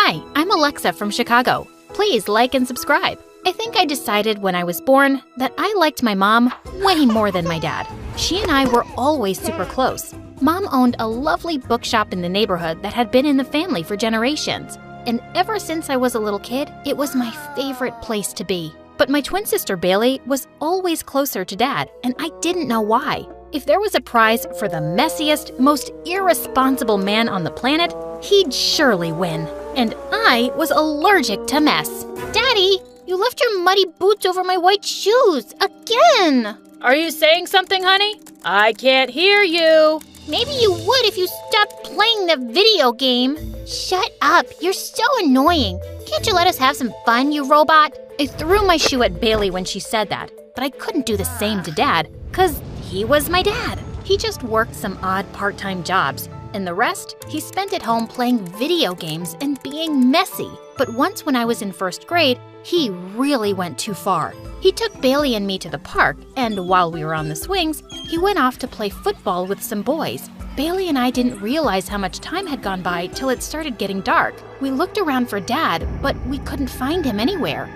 Hi, I'm Alexa from Chicago. Please like and subscribe. I think I decided when I was born that I liked my mom way more than my dad. She and I were always super close. Mom owned a lovely bookshop in the neighborhood that had been in the family for generations. And ever since I was a little kid, it was my favorite place to be. But my twin sister Bailey was always closer to Dad, and I didn't know why. If there was a prize for the messiest, most irresponsible man on the planet, he'd surely win. And I was allergic to mess. Daddy, you left your muddy boots over my white shoes again! Are you saying something, honey? I can't hear you. Maybe you would if you stopped playing the video game. Shut up, you're so annoying. Can't you let us have some fun, you robot? I threw my shoe at Bailey when she said that, but I couldn't do the same to Dad, 'cause he was my dad. He just worked some odd part-time jobs, and the rest he spent at home playing video games and being messy. But once when I was in first grade, he really went too far. He took Bailey and me to the park, and while we were on the swings, he went off to play football with some boys. Bailey and I didn't realize how much time had gone by till it started getting dark. We looked around for Dad, but we couldn't find him anywhere.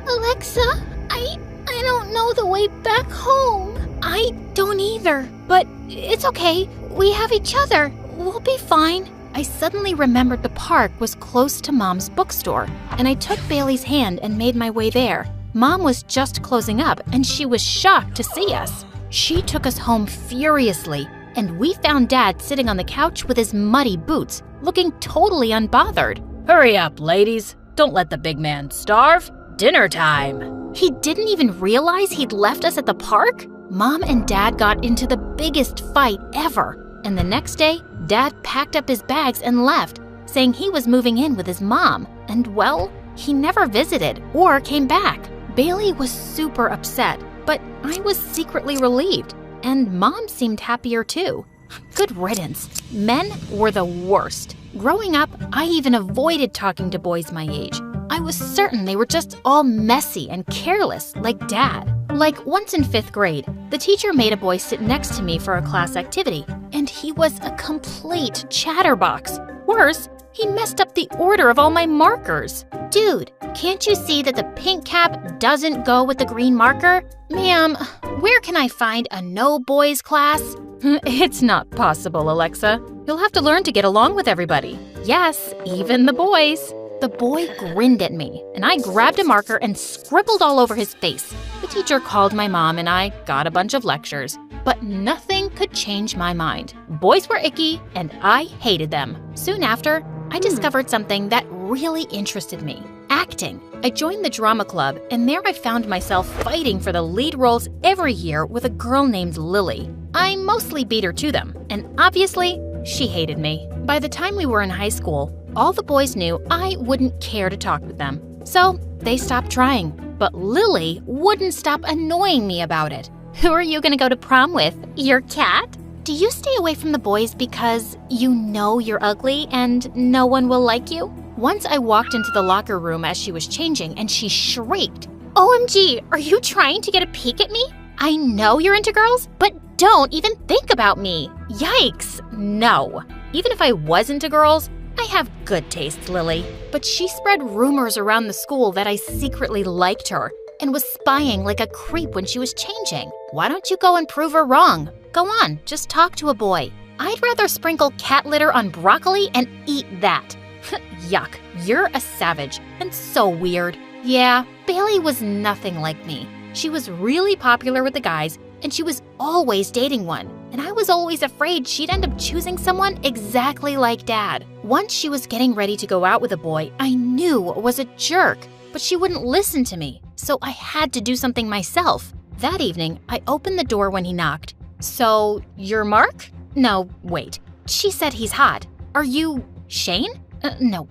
Alexa, I don't know the way back home. I don't either, but it's okay. We have each other. We'll be fine. I suddenly remembered the park was close to Mom's bookstore, and I took Bailey's hand and made my way there. Mom was just closing up, and she was shocked to see us. She took us home furiously, and we found Dad sitting on the couch with his muddy boots, looking totally unbothered. Hurry up, ladies. Don't let the big man starve. Dinner time. He didn't even realize he'd left us at the park? Mom and Dad got into the biggest fight ever, and the next day, Dad packed up his bags and left, saying he was moving in with his mom, and well, he never visited or came back. Bailey was super upset, but I was secretly relieved, and Mom seemed happier too. Good riddance. Men were the worst. Growing up, I even avoided talking to boys my age. I was certain they were just all messy and careless, like Dad. Like once in 5th grade, the teacher made a boy sit next to me for a class activity, and he was a complete chatterbox. Worse, he messed up the order of all my markers. Dude, can't you see that the pink cap doesn't go with the green marker? Ma'am, where can I find a no boys class? It's not possible, Alexa. You'll have to learn to get along with everybody. Yes, even the boys. The boy grinned at me, and I grabbed a marker and scribbled all over his face. The teacher called my mom, and I got a bunch of lectures. But nothing could change my mind. Boys were icky, and I hated them. Soon after, I discovered something that really interested me: acting. I joined the drama club, and there I found myself fighting for the lead roles every year with a girl named Lily. I mostly beat her to them, and obviously, she hated me. By the time we were in high school, all the boys knew I wouldn't care to talk with them, so they stopped trying. But Lily wouldn't stop annoying me about it. Who are you gonna go to prom with? Your cat? Do you stay away from the boys because you know you're ugly and no one will like you? Once I walked into the locker room as she was changing and she shrieked, "OMG, are you trying to get a peek at me? I know you're into girls, but don't even think about me." Yikes, no. Even if I was into girls, I have good taste, Lily. But she spread rumors around the school that I secretly liked her and was spying like a creep when she was changing. Why don't you go and prove her wrong? Go on, just talk to a boy. I'd rather sprinkle cat litter on broccoli and eat that. Yuck, you're a savage and so weird. Yeah, Bailey was nothing like me. She was really popular with the guys, and she was always dating one. And I was always afraid she'd end up choosing someone exactly like Dad. Once she was getting ready to go out with a boy I knew was a jerk, but she wouldn't listen to me, so I had to do something myself. That evening, I opened the door when he knocked. "So, you're Mark?" "No, wait. She said he's hot. Are you Shane?" No.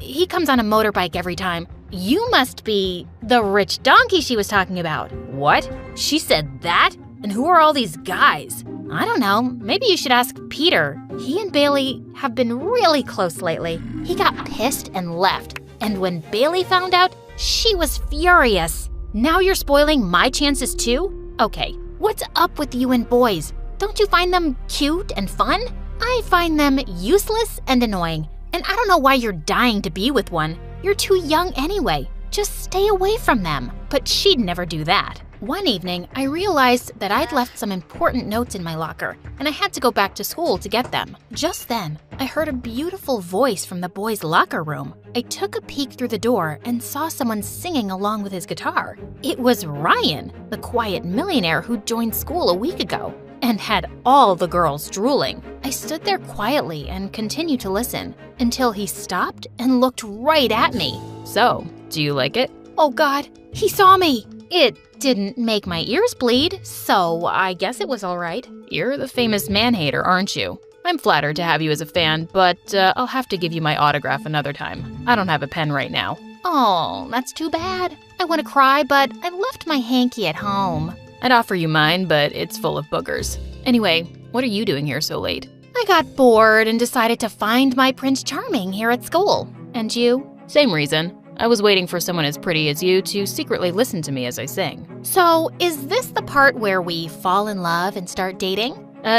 He comes on a motorbike every time." "You must be the rich donkey she was talking about." What? She said that? And who are all these guys? "I don't know. Maybe you should ask Peter. He and Bailey have been really close lately." He got pissed and left. And when Bailey found out, she was furious. "Now you're spoiling my chances too? Okay, what's up with you and boys? Don't you find them cute and fun? I find them useless and annoying. And I don't know why you're dying to be with one. You're too young anyway. Just stay away from them. But she'd never do that. One evening, I realized that I'd left some important notes in my locker, and I had to go back to school to get them. Just then, I heard a beautiful voice from the boys' locker room. I took a peek through the door and saw someone singing along with his guitar. It was Ryan, the quiet millionaire who joined school a week ago and had all the girls drooling. I stood there quietly and continued to listen until he stopped and looked right at me. So, do you like it? Oh God, he saw me! It didn't make my ears bleed, so I guess it was all right. You're the famous man-hater, aren't you? I'm flattered to have you as a fan, but I'll have to give you my autograph another time. I don't have a pen right now. Oh, that's too bad. I want to cry, but I left my hanky at home. I'd offer you mine, but it's full of boogers. Anyway, what are you doing here so late? I got bored and decided to find my Prince Charming here at school. And you? Same reason. I was waiting for someone as pretty as you to secretly listen to me as I sing. So, is this the part where we fall in love and start dating?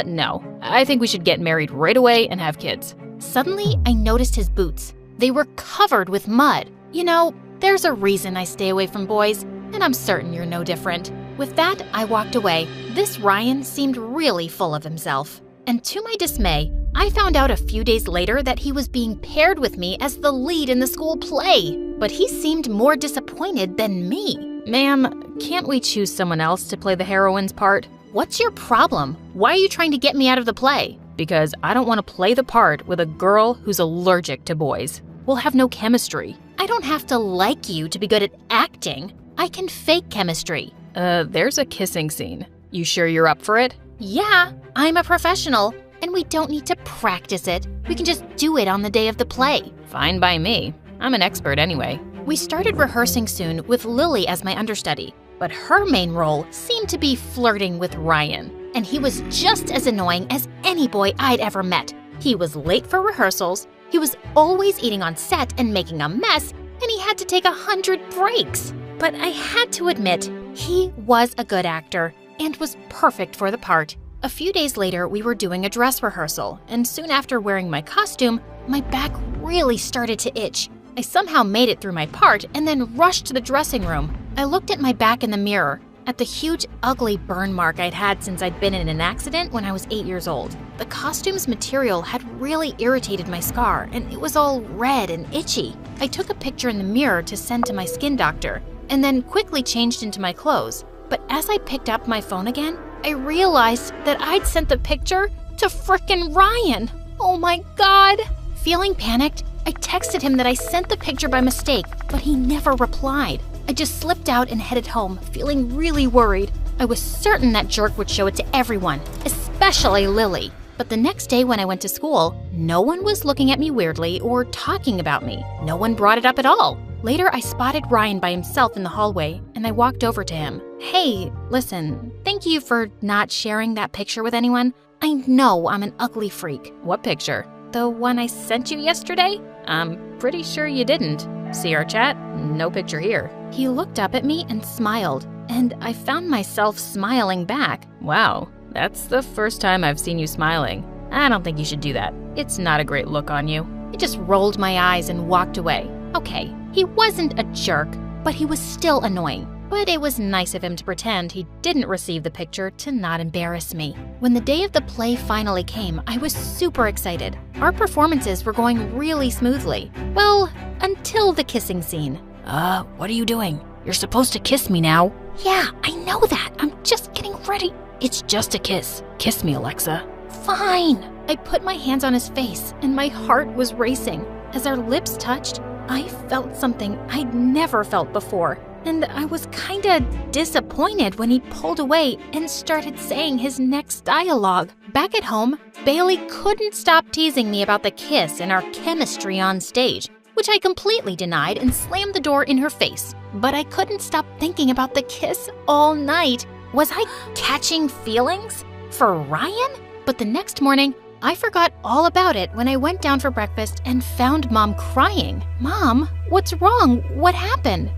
No. I think we should get married right away and have kids. Suddenly, I noticed his boots. They were covered with mud. You know, there's a reason I stay away from boys, and I'm certain you're no different. With that, I walked away. This Ryan seemed really full of himself. And to my dismay, I found out a few days later that he was being paired with me as the lead in the school play. But he seemed more disappointed than me. Ma'am, can't we choose someone else to play the heroine's part? What's your problem? Why are you trying to get me out of the play? Because I don't want to play the part with a girl who's allergic to boys. We'll have no chemistry. I don't have to like you to be good at acting. I can fake chemistry. There's a kissing scene. You sure you're up for it? Yeah, I'm a professional, and we don't need to practice it. We can just do it on the day of the play. Fine by me. I'm an expert anyway. We started rehearsing soon with Lily as my understudy, but her main role seemed to be flirting with Ryan, and he was just as annoying as any boy I'd ever met. He was late for rehearsals, he was always eating on set and making a mess, and he had to take 100 breaks. But I had to admit, he was a good actor and was perfect for the part. A few days later, we were doing a dress rehearsal, and soon after wearing my costume, my back really started to itch. I somehow made it through my part and then rushed to the dressing room. I looked at my back in the mirror, at the huge, ugly burn mark I'd had since I'd been in an accident when I was 8 years old. The costume's material had really irritated my scar, and it was all red and itchy. I took a picture in the mirror to send to my skin doctor, and then quickly changed into my clothes. But as I picked up my phone again, I realized that I'd sent the picture to frickin' Ryan. Oh my God! Feeling panicked, I texted him that I sent the picture by mistake, but he never replied. I just slipped out and headed home, feeling really worried. I was certain that jerk would show it to everyone, especially Lily. But the next day when I went to school, no one was looking at me weirdly or talking about me. No one brought it up at all. Later, I spotted Ryan by himself in the hallway, and I walked over to him. Hey, listen, thank you for not sharing that picture with anyone. I know I'm an ugly freak. What picture? The one I sent you yesterday? I'm pretty sure you didn't. See our chat? No picture here. He looked up at me and smiled, and I found myself smiling back. Wow, that's the first time I've seen you smiling. I don't think you should do that. It's not a great look on you. I just rolled my eyes and walked away. Okay, he wasn't a jerk, but he was still annoying. But it was nice of him to pretend he didn't receive the picture to not embarrass me. When the day of the play finally came, I was super excited. Our performances were going really smoothly. Well, until the kissing scene. What are you doing? You're supposed to kiss me now. Yeah, I know that. I'm just getting ready. It's just a kiss. Kiss me, Alexa. Fine. I put my hands on his face, and my heart was racing. As our lips touched, I felt something I'd never felt before. And I was kinda disappointed when he pulled away and started saying his next dialogue. Back at home, Bailey couldn't stop teasing me about the kiss and our chemistry on stage, which I completely denied and slammed the door in her face. But I couldn't stop thinking about the kiss all night. Was I catching feelings for Ryan? But the next morning, I forgot all about it when I went down for breakfast and found Mom crying. Mom, what's wrong? What happened?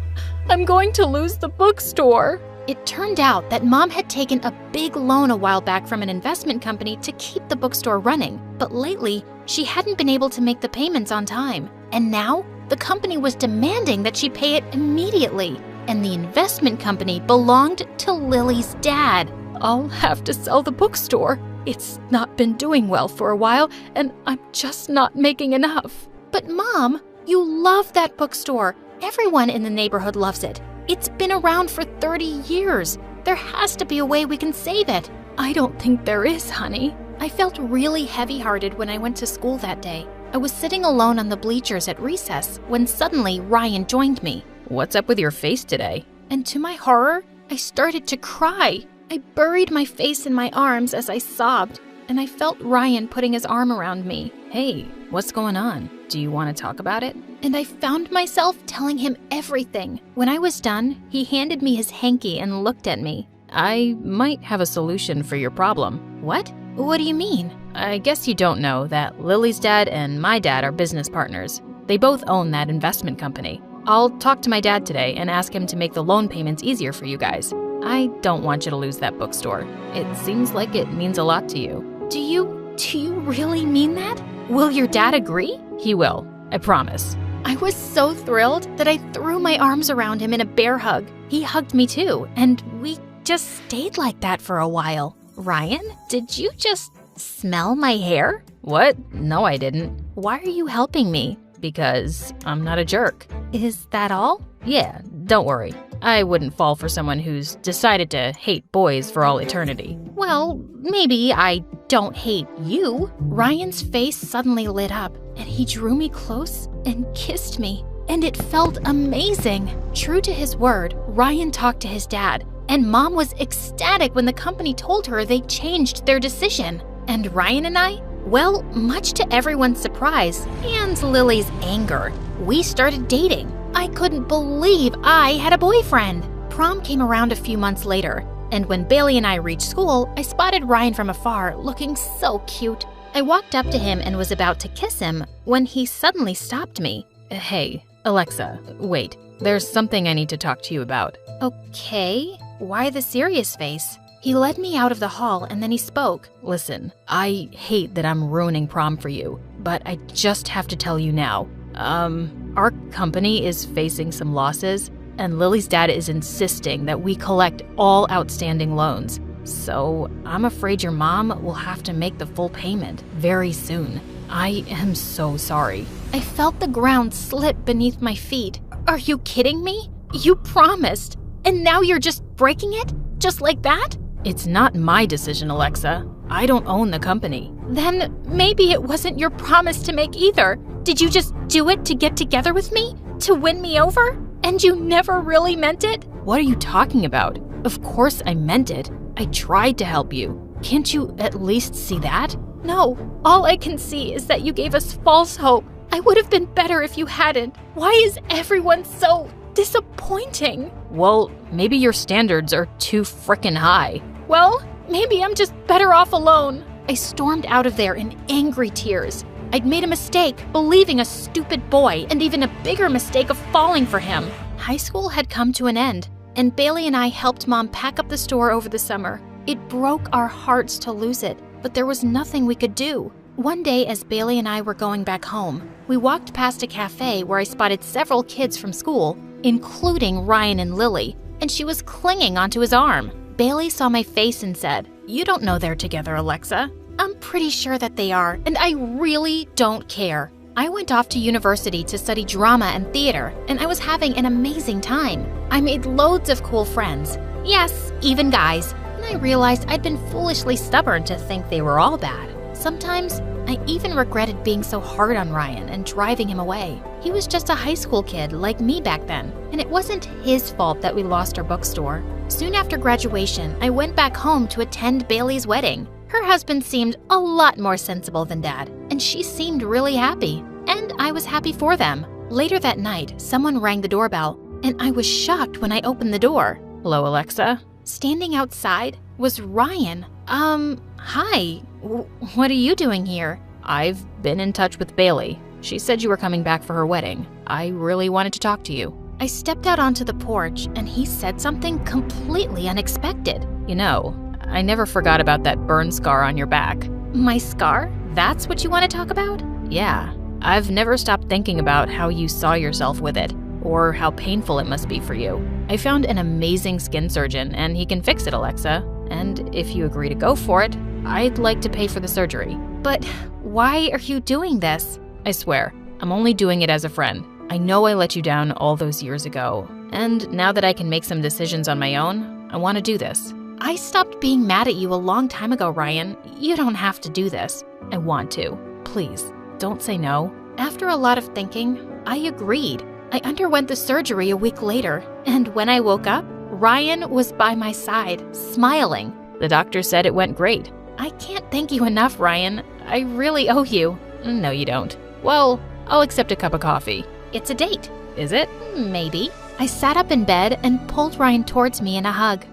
I'm going to lose the bookstore. It turned out that Mom had taken a big loan a while back from an investment company to keep the bookstore running. But lately, She hadn't been able to make the payments on time, and now the company was demanding that she pay it immediately. And the investment company belonged to Lily's dad. I'll have to sell the bookstore. It's not been doing well for a while, and I'm just not making enough. But Mom, you love that bookstore. Everyone in the neighborhood loves it. It's been around for 30 years. There has to be a way we can save it. I don't think there is, honey. I felt really heavy-hearted when I went to school that day. I was sitting alone on the bleachers at recess when suddenly Ryan joined me. What's up with your face today? And to my horror, I started to cry. I buried my face in my arms as I sobbed, and I felt Ryan putting his arm around me. Hey, what's going on? Do you want to talk about it? And I found myself telling him everything. When I was done, he handed me his hanky and looked at me. I might have a solution for your problem. What? What do you mean? I guess you don't know that Lily's dad and my dad are business partners. They both own that investment company. I'll talk to my dad today and ask him to make the loan payments easier for you guys. I don't want you to lose that bookstore. It seems like it means a lot to you. Do you really mean that? Will your dad agree? He will, I promise. I was so thrilled that I threw my arms around him in a bear hug. He hugged me too, and we just stayed like that for a while. Ryan, did you just smell my hair? What? No, I didn't. Why are you helping me? Because I'm not a jerk. Is that all? Yeah, don't worry. I wouldn't fall for someone who's decided to hate boys for all eternity. Well, maybe I don't hate you. Ryan's face suddenly lit up, and he drew me close and kissed me. And it felt amazing. True to his word, Ryan talked to his dad, and Mom was ecstatic when the company told her they changed their decision. And Ryan and I, well, much to everyone's surprise and Lily's anger, we started dating. I couldn't believe I had a boyfriend. Prom came around a few months later, and when Bailey and I reached school, I spotted Ryan from afar, looking so cute. I walked up to him and was about to kiss him when he suddenly stopped me. Hey, Alexa, wait. There's something I need to talk to you about. Okay, why the serious face? He led me out of the hall and then he spoke. Listen, I hate that I'm ruining prom for you, but I just have to tell you now. Our company is facing some losses, and Lily's dad is insisting that we collect all outstanding loans. So I'm afraid your mom will have to make the full payment very soon. I am so sorry. I felt the ground slip beneath my feet. Are you kidding me? You promised, and now you're just breaking it? Just like that? It's not my decision, Alexa. I don't own the company. Then maybe it wasn't your promise to make either. Did you just do it to get together with me? To win me over? And you never really meant it? What are you talking about? Of course I meant it. I tried to help you. Can't you at least see that? No, all I can see is that you gave us false hope. I would have been better if you hadn't. Why is everyone so disappointing? Well, maybe your standards are too frickin' high. Well, maybe I'm just better off alone. I stormed out of there in angry tears. I'd made a mistake, believing a stupid boy, and even a bigger mistake of falling for him. High school had come to an end, and Bailey and I helped Mom pack up the store over the summer. It broke our hearts to lose it, but there was nothing we could do. One day, as Bailey and I were going back home, we walked past a cafe where I spotted several kids from school, including Ryan and Lily, and she was clinging onto his arm. Bailey saw my face and said, "You don't know they're together, Alexa." I'm pretty sure that they are, and I really don't care. I went off to university to study drama and theater, and I was having an amazing time. I made loads of cool friends. Yes, even guys. And I realized I'd been foolishly stubborn to think they were all bad. Sometimes, I even regretted being so hard on Ryan and driving him away. He was just a high school kid like me back then, and it wasn't his fault that we lost our bookstore. Soon after graduation, I went back home to attend Bailey's wedding. Her husband seemed a lot more sensible than Dad, and she seemed really happy. And I was happy for them. Later that night, someone rang the doorbell, and I was shocked when I opened the door. Hello, Alexa? Standing outside was Ryan. Hi. What are you doing here? I've been in touch with Bailey. She said you were coming back for her wedding. I really wanted to talk to you. I stepped out onto the porch, and he said something completely unexpected. You know, I never forgot about that burn scar on your back. My scar? That's what you want to talk about? Yeah, I've never stopped thinking about how you saw yourself with it, or how painful it must be for you. I found an amazing skin surgeon, and he can fix it, Alexa. And if you agree to go for it, I'd like to pay for the surgery. But why are you doing this? I swear, I'm only doing it as a friend. I know I let you down all those years ago, and now that I can make some decisions on my own, I want to do this. I stopped being mad at you a long time ago, Ryan. You don't have to do this. I want to. Please, don't say no. After a lot of thinking, I agreed. I underwent the surgery a week later, and when I woke up, Ryan was by my side, smiling. The doctor said it went great. I can't thank you enough, Ryan. I really owe you. No, you don't. Well, I'll accept a cup of coffee. It's a date. Is it? Maybe. I sat up in bed and pulled Ryan towards me in a hug.